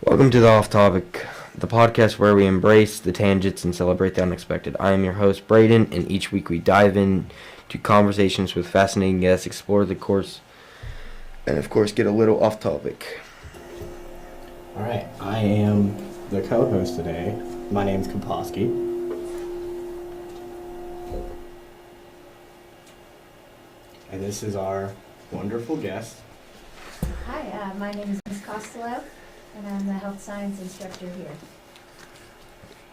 Welcome to the Off Topic, the podcast where we embrace the tangents and celebrate the unexpected. I am your host, Braden, and each week we dive into conversations with fascinating guests, explore the course, and of course get a little off topic. All right, I am the co-host today. My name's Kaposki. And this is our wonderful guest. Hi, my name is Ms. Costello, and I'm the health science instructor here.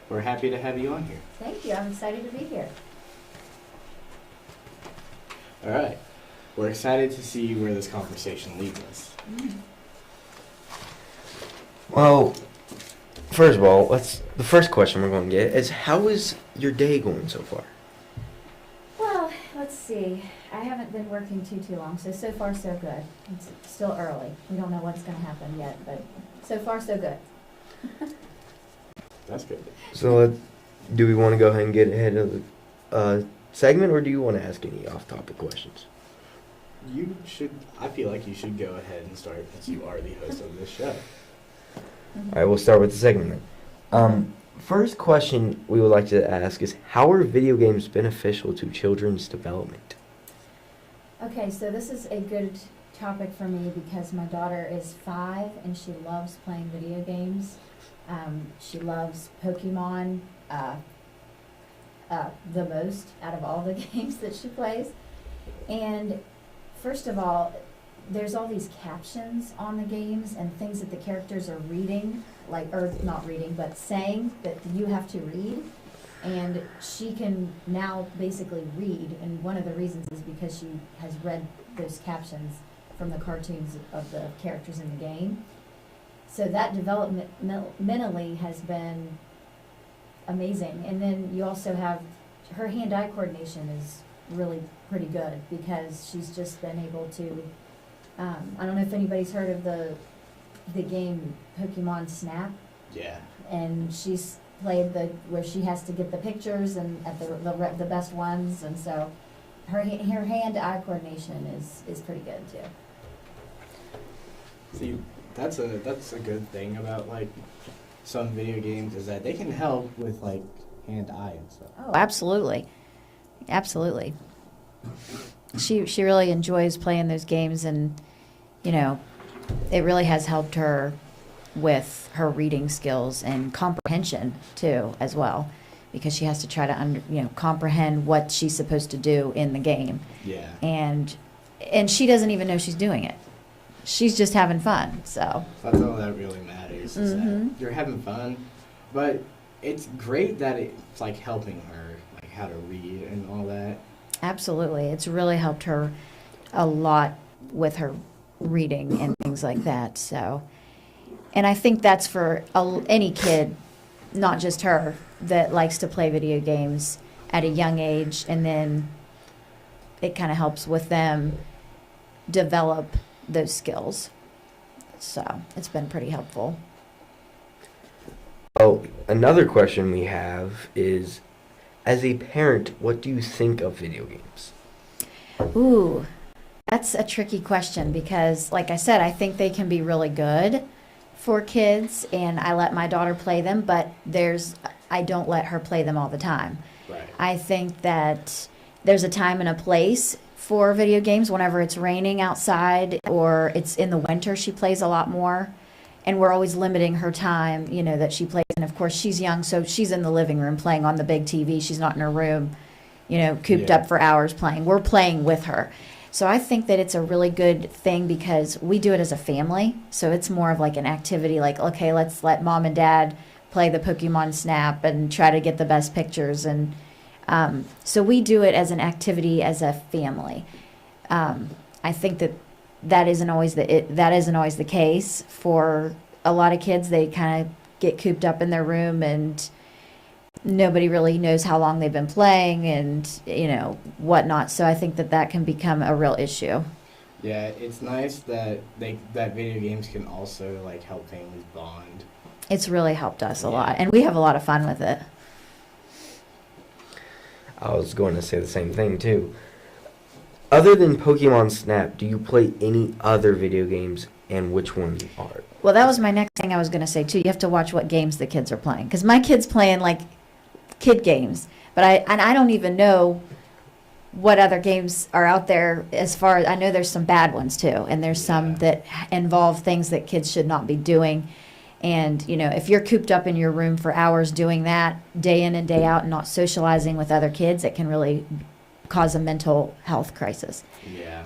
We're happy to have you on here. Thank you. I'm excited to be here. All right, we're excited to see where this conversation leads us. Well, first of all, the first question we're going to get is, how is your day going so far? Well, let's see. I haven't been working too long, so far so good. It's still early. We don't know what's going to happen yet, but so far so good. That's good. So, do we want to go ahead and get ahead of the segment, or do you want to ask any off-topic questions? You should, I feel like you should go ahead and start since you are the host of this show. All right, we'll start with the segment then. First question we would like to ask is, how are video games beneficial to children's development? Okay, so this is a good topic for me because my daughter is 5 and she loves playing video games. She loves Pokemon the most out of all the games that she plays. And first of all, there's all these captions on the games and things that the characters are reading, or not reading, but saying that you have to read. And she can now basically read, and one of the reasons is because she has read those captions from the cartoons of the characters in the game. So that development mentally has been amazing. And then you also have her hand-eye coordination is really pretty good because she's just been able to, I don't know if anybody's heard of the game Pokemon Snap. Yeah. And she's played where she has to get the pictures and at the best ones, and so her hand-eye coordination is pretty good too. See, that's a good thing about like some video games is that they can help with like hand-eye and stuff. Oh, absolutely, absolutely. She really enjoys playing those games, and it really has helped her with her reading skills and comprehension too, as well, because she has to try to comprehend what she's supposed to do in the game. Yeah. And she doesn't even know she's doing it. She's just having fun. So That's all that really matters is Mhm. that you're having fun, but it's great that it's like helping her like how to read and all that. absolutely, it's really helped her a lot with her reading and things like that. So, and I think that's for any kid, not just her, that likes to play video games at a young age, and then it kind of helps with them develop those skills. So it's been pretty helpful. Oh, another question we have is, as a parent, what do you think of video games? Ooh, that's a tricky question because, like I said, I think they can be really good for kids, and I let my daughter play them, but I don't let her play them all the time. Right. I think that there's a time and a place for video games. Whenever it's raining outside or it's in the winter, she plays a lot more. And we're always limiting her time, that she plays. And of course, she's young, so she's in the living room playing on the big TV. She's not in her room, cooped Yeah. up for hours playing. We're playing with her. So I think that it's a really good thing because we do it as a family. So it's more of like an activity, like, okay, let's let mom and dad play the Pokemon Snap and try to get the best pictures. And so we do it as an activity as a family. I think that isn't always the case for a lot of kids. They kind of get cooped up in their room and nobody really knows how long they've been playing and whatnot. So I think that can become a real issue. Yeah, it's nice that video games can also like help families bond. It's really helped us a Yeah. lot, and we have a lot of fun with it. I was going to say the same thing too. Other than Pokemon Snap, do you play any other video games, and which ones Well, that was my next thing I was going to say too. You have to watch what games the kids are playing, because my kids playing like kid games, but I don't even know what other games are out there. As far as I know, there's some bad ones too, and there's some that involve things that kids should not be doing. And if you're cooped up in your room for hours doing that day in and day out and not socializing with other kids, it can really cause a mental health crisis. Yeah.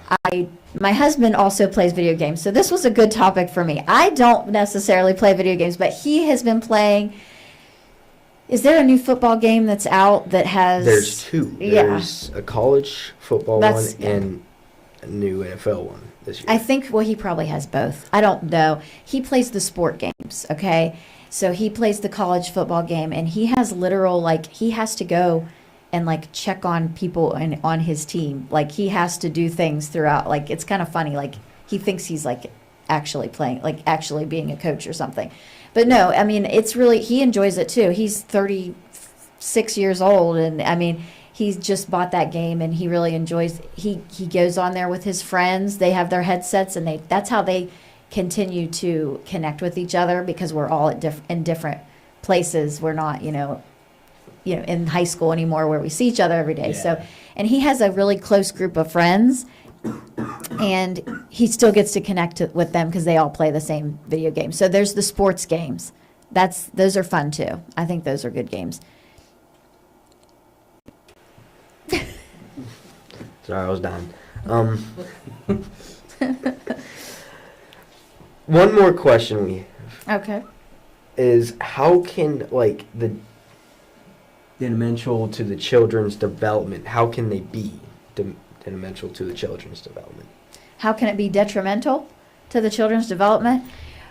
My husband also plays video games, so this was a good topic for me. I don't necessarily play video games, but he has been playing. Is there a new football game that's out that has? There's two. Yeah. There's a college football That's- one and a new NFL one this year. I think, well, he probably has both. I don't know. He plays the sport games, okay? So he plays the college football game, and he has literal, he has to go and, check on people on his team. He has to do things throughout. It's kind of funny. He thinks he's, actually playing, actually being a coach or something. But no, I mean, it's really, he enjoys it too. He's 36 years old, and, I mean, he's just bought that game, and he really enjoys. He goes on there with his friends. They have their headsets, and that's how they continue to connect with each other, because we're all in different places. We're not, in high school anymore where we see each other every day. Yeah. So, and he has a really close group of friends, and he still gets to connect with them because they all play the same video game. So there's the sports games. Those are fun too. I think those are good games. Sorry, I was dying. One more question we have Okay. is, how can the detrimental to the children's development? How can they be detrimental to the children's development? How can it be detrimental to the children's development?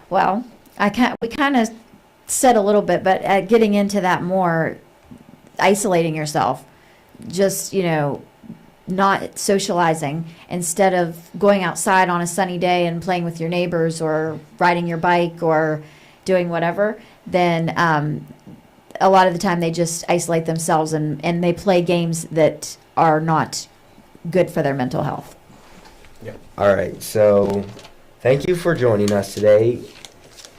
Well, we kind of said a little bit, but getting into that more, isolating yourself, just, not socializing, instead of going outside on a sunny day and playing with your neighbors or riding your bike or doing whatever, then a lot of the time they just isolate themselves and they play games that are not good for their mental health. All right, so thank you for joining us today.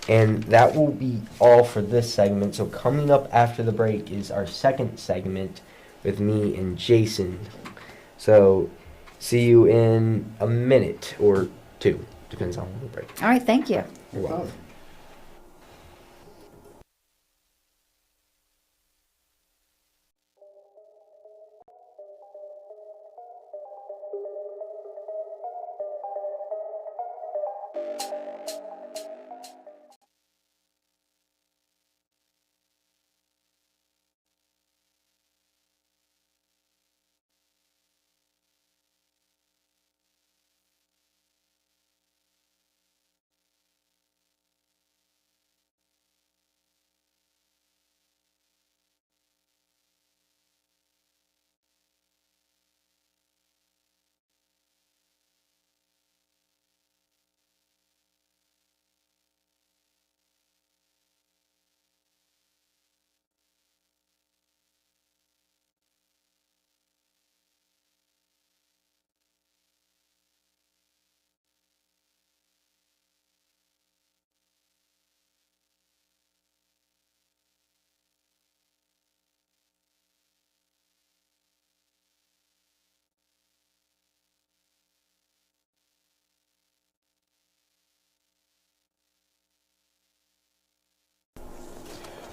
And that will be all for this segment. So coming up after the break is our second segment with me and Jason. So see you in a minute or two. Depends on the break. All right, thank you. You're welcome.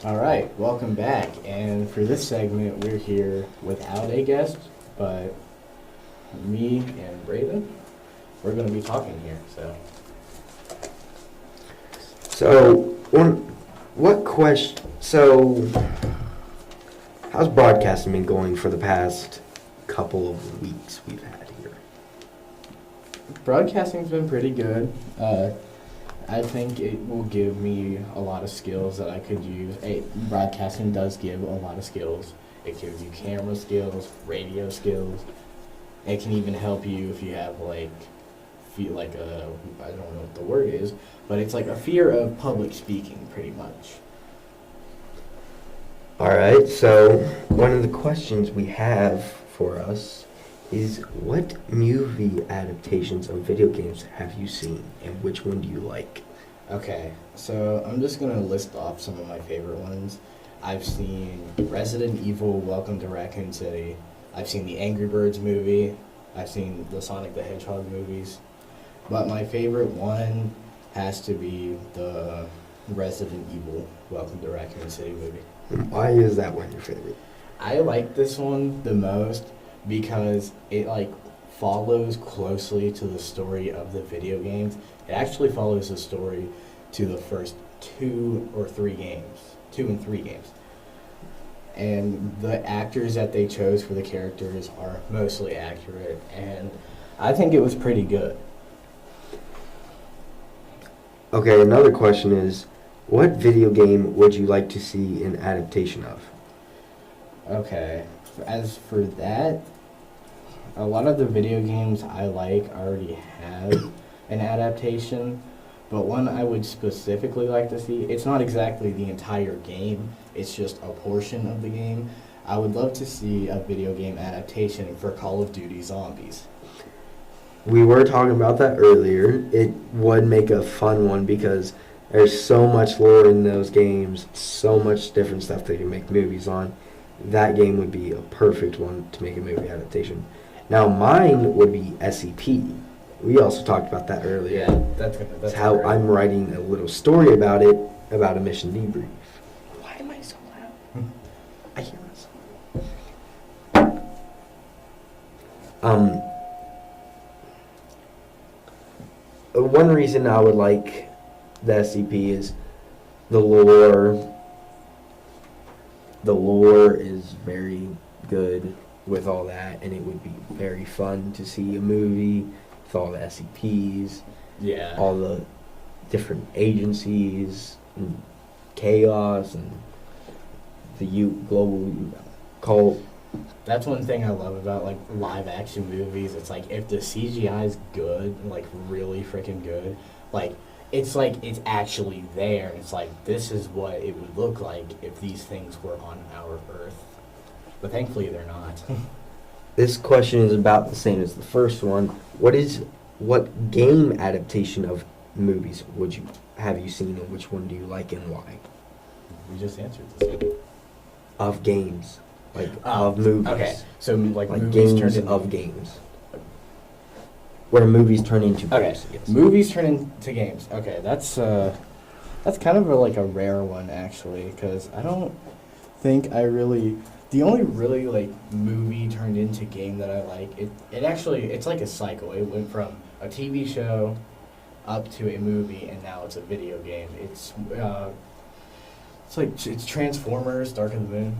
All right, welcome back. And for this segment, we're here without a guest, but me and Braden, we're going to be talking here. So how's broadcasting been going for the past couple of weeks we've had here? Broadcasting's been pretty good. I think it will give me a lot of skills that I could use. Broadcasting does give a lot of skills. It gives you camera skills, radio skills. It can even help you if you have I don't know what the word is, but it's like a fear of public speaking, pretty much. All right, so one of the questions we have for us is, what movie adaptations of video games have you seen, and which one do you like? Okay, so I'm just gonna list off some of my favorite ones. I've seen Resident Evil: Welcome to Raccoon City. I've seen the Angry Birds movie. I've seen the Sonic the Hedgehog movies. But my favorite one has to be the Resident Evil: Welcome to Raccoon City movie. Why is that one your favorite? I like this one the most because it like follows closely to the story of the video games. It actually follows the story to the first two and three games. And the actors that they chose for the characters are mostly accurate, and I think it was pretty good. Okay, another question is, what video game would you like to see an adaptation of? Okay, as for that, a lot of the video games I like already have an adaptation, but one I would specifically like to see, it's not exactly the entire game, it's just a portion of the game. I would love to see a video game adaptation for Call of Duty Zombies. We were talking about that earlier. It would make a fun one because there's so much lore in those games, so much different stuff they can make movies on. That game would be a perfect one to make a movie adaptation. Now mine would be SCP. We also talked about that earlier. That's That's how great. I'm writing a little story about it, about a mission debrief. Why am I so loud? I hear myself. One reason I would like the SCP is the lore. The lore is very good with all that, and it would be very fun to see a movie with all the SCPs, Yeah. all the different agencies, and chaos, and the global cult. That's one thing I love about like live action movies. It's like if the CGI is good, like really freaking good, like it's actually there. It's like this is what it would look like if these things were on our Earth. But thankfully they're not. This question is about the same as the first one. What game adaptation of movies have you seen, and which one do you like and why? We just answered this. Of games, like Oh, of movies. Okay, so like movies games turned into of games. Where movies turn into Okay, games. Yes. movies turn into games. Okay, that's kind of like a rare one actually, because I don't think I really. The only really like movie turned into game that I like, it's like a cycle. It went from a TV show up to a movie, and now it's a video game. It's Transformers: Dark of the Moon.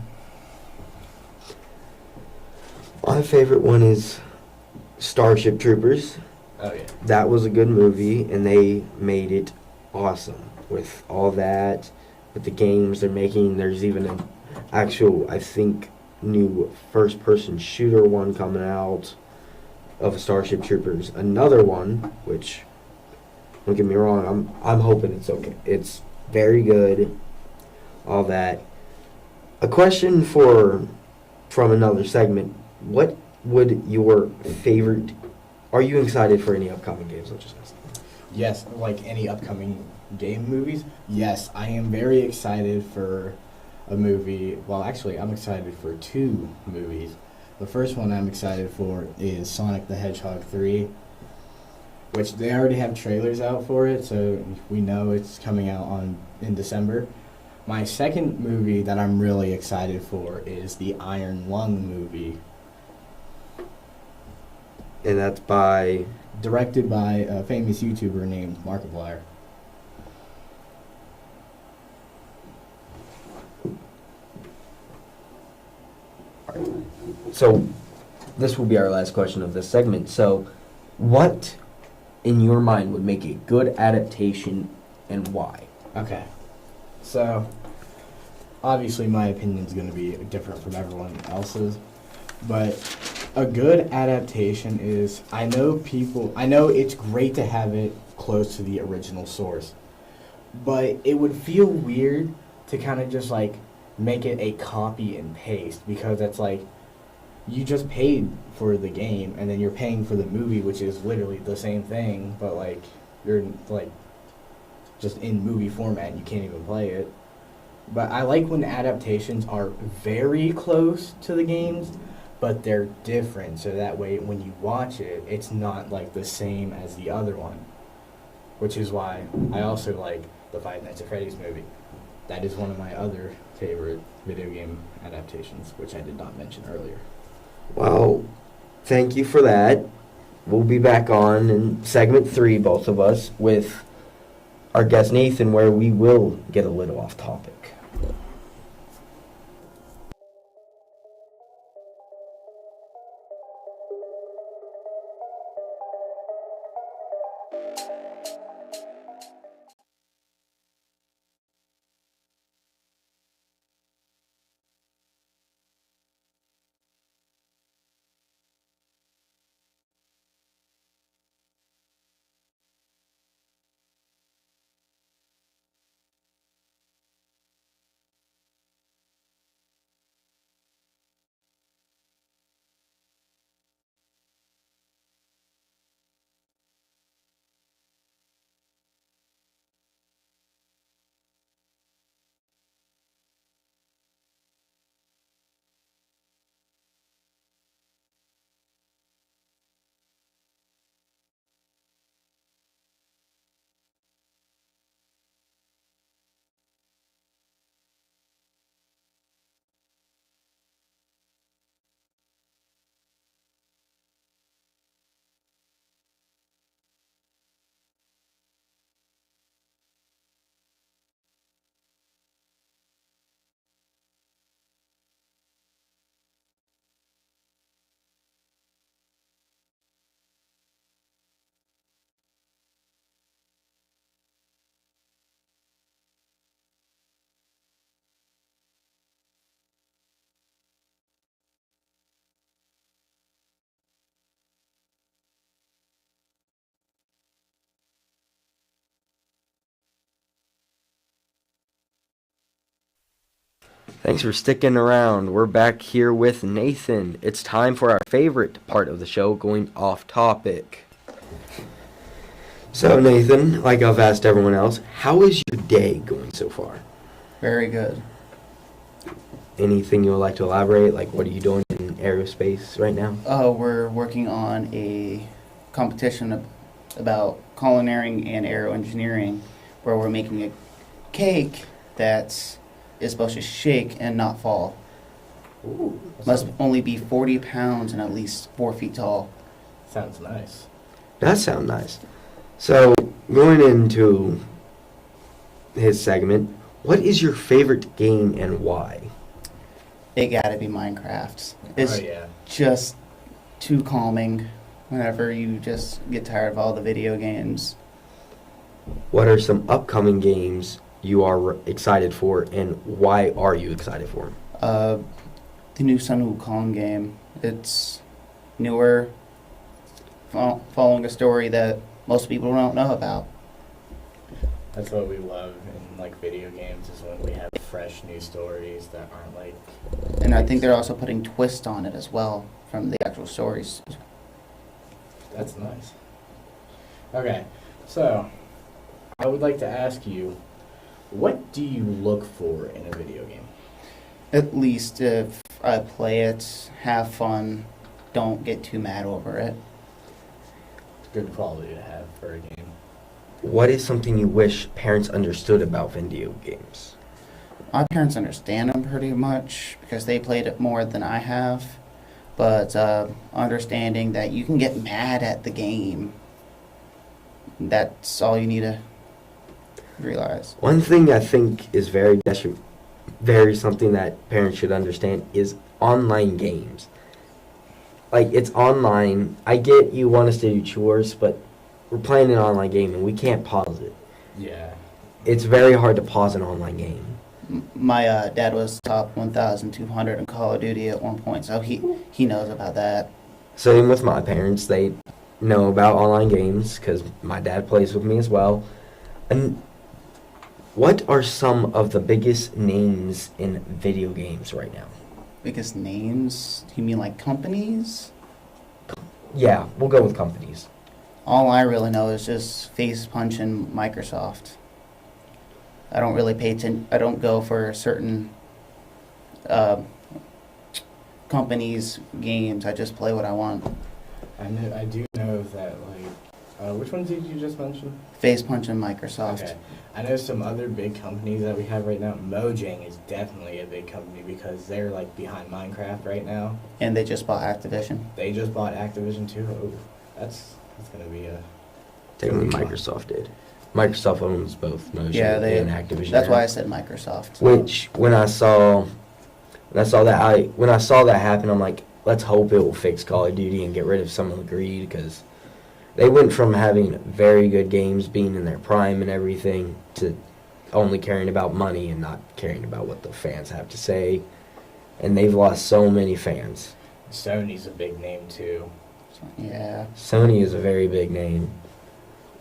My favorite one is Starship Troopers. Oh yeah. That was a good movie, and they made it awesome with all that, with the games they're making. There's even an actual, I think, new first-person shooter one coming out of Starship Troopers. Another one, which, don't get me wrong, I'm hoping it's okay. It's very good, all that. A question from another segment. What would your favorite... Are you excited for any upcoming games? Let's just ask. Yes, like any upcoming game movies. Yes, I am very excited for a movie. Well, actually, I'm excited for two movies. The first one I'm excited for is Sonic the Hedgehog 3, which they already have trailers out for it, so we know it's coming out in December. My second movie that I'm really excited for is the Iron Lung movie, And that's by... directed by a famous YouTuber named Markiplier. So, this will be our last question of this segment. So, what, in your mind, would make a good adaptation, and why? Okay. So, obviously my opinion is going to be different from everyone else's, but a good adaptation is, I know it's great to have it close to the original source, but it would feel weird to kind of just like make it a copy and paste, because that's like, you just paid for the game and then you're paying for the movie, which is literally the same thing, but like, you're like, just in movie format. You can't even play it. But I like when adaptations are very close to the games, but they're different. So that way, when you watch it, it's not like the same as the other one. Which is why I also like the Five Nights at Freddy's movie. That is one of my other favorite video game adaptations, which I did not mention earlier. Well, thank you for that. We'll be back on in segment 3, both of us, with our guest Nathan, where we will get a little off topic. Thanks for sticking around. We're back here with Nathan. It's time for our favorite part of the show, going off topic. So, Nathan, like I've asked everyone else, how is your day going so far? Very good. Anything you would like to elaborate? Like, what are you doing in aerospace right now? We're working on a competition about culinary and aero engineering, where we're making a cake that is supposed to shake and not fall. Ooh, Must only be 40 pounds and at least 4 feet tall. sounds nice. That sounds nice. So, going into his segment, what is your favorite game and why? It gotta be Minecraft. It's Oh yeah. just too calming whenever you just get tired of all the video games. What are some upcoming games you are excited for, and why are you excited for them? The new Sun Wukong game. It's newer, following a story that most people don't know about. That's what we love in like video games, is when we have fresh new stories that aren't like. And I think they're also putting twist on it as well from the actual stories. That's nice. Okay, so I would like to ask you, what do you look for in a video game? At least if I play it, have fun, don't get too mad over it. It's good quality to have for a game. What is something you wish parents understood about video games? My parents understand them pretty much because they played it more than I have. But understanding that you can get mad at the game, that's all you need to realize. One thing I think is very something that parents should understand is online games. Like, it's online. I get you want us to do chores, but we're playing an online game and we can't pause it. Yeah. It's very hard to pause an online game. My dad was top 1,200 in Call of Duty at one point, so he knows about that. Same with my parents. They know about online games because my dad plays with me as well. And what are some of the biggest names in video games right now? Biggest names? You mean like companies? Yeah, we'll go with companies. All I really know is just face punching Microsoft. I don't really I don't go for certain uh, companies' games. I just play what I want. I do know that, like, which ones did you just mention? Face Punch and Microsoft. Okay. I know some other big companies that we have right now. Mojang is definitely a big company because they're, like, behind Minecraft right now. And they just bought Activision. They just bought Activision too. Oh, that's going to be a... Technically, Microsoft did. Microsoft owns both Mojang Yeah, and Activision. That's why I now. said Microsoft. Which, when I saw that happen, I'm like, let's hope it will fix Call of Duty and get rid of some of the greed, because they went from having very good games, being in their prime and everything, to only caring about money and not caring about what the fans have to say. And they've lost so many fans. Sony's a big name too. Yeah. Sony is a very big name.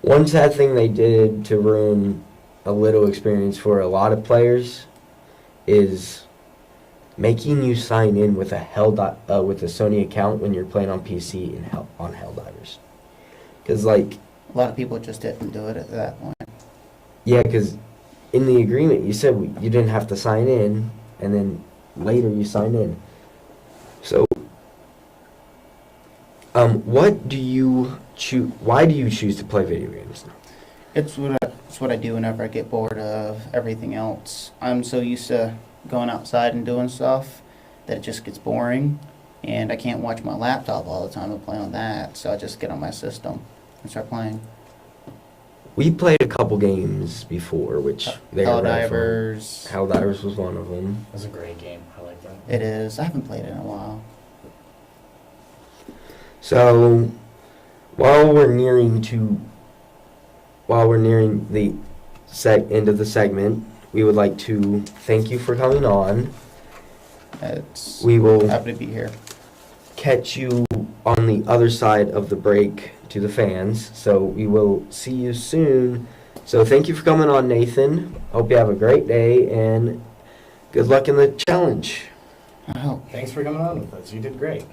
One sad thing they did to ruin a little experience for a lot of players is making you sign in with with a Sony account when you're playing on PC and on Helldivers. Because, like, A lot of people just didn't do it at that point. yeah, because in the agreement you said you didn't have to sign in, and then later you sign in. So, what do you choose? Why do you choose to play video games? It's what I do whenever I get bored of everything else. I'm so used to going outside and doing stuff that it just gets boring, and I can't watch my laptop all the time and play on that, so I just get on my system and start playing. We played a couple games before, which they were really fun. Helldivers. Helldivers was one of them. That's a great game. I like that. It is. I haven't played it in a while. So, while we're nearing the end of the segment, we would like to thank you for coming on. It's We will happy to be here. catch you on the other side of the break to the fans. So we will see you soon. So thank you for coming on, Nathan. Hope you have a great day and good luck in the challenge. I hope. Thanks for coming on with us. You did great.